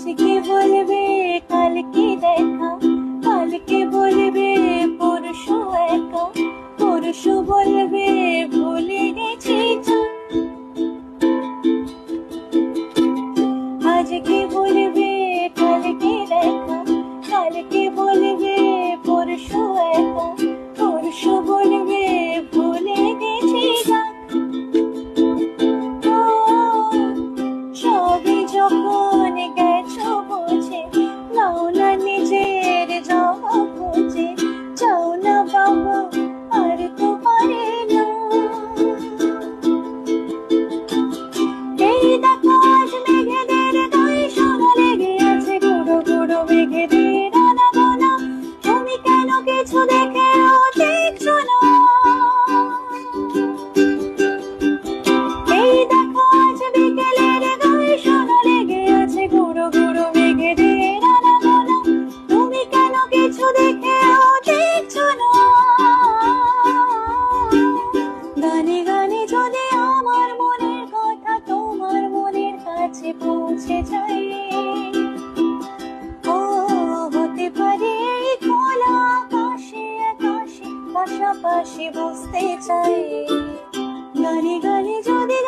আজকে বলবে কালকে দেখা, কালকে বলবে পরশু একা, পরশু বলবে ভুলে গেছি জান। আজকে বলবে কালকে দেখা, কালকে বলবে পরশু একা, পরশু বলবে ভুলে গেছি জান। সবই যখন গেছো বুঝে, নাও না নিজের যাওয়া খুঁজে, যাও না বাবা আর তো পারে না। এই দেখো আজ মেঘেদের গায়ে সোনা লেগে আছে, গুঁড়ো গুঁড়ো মেঘেদের আনাগোনা, তুমি কেন কিছু দেখেও দেখছো না? এই দেখো আজ বিকেলের গায়ে সোনা লেগে আছে, গুঁড়ো গুঁড়ো মেঘেদের আনাগোনা, তুমি কেন কিছু দেখেও দেখছো না? গানে গানে যদি আমার মনের কথা তোমার মনের কাছে পৌঁছে যায়, ও হতে পারে এই খোলা আকাশে আকাশে পাশাপাশি বসতে চাই। গানে গানে যদি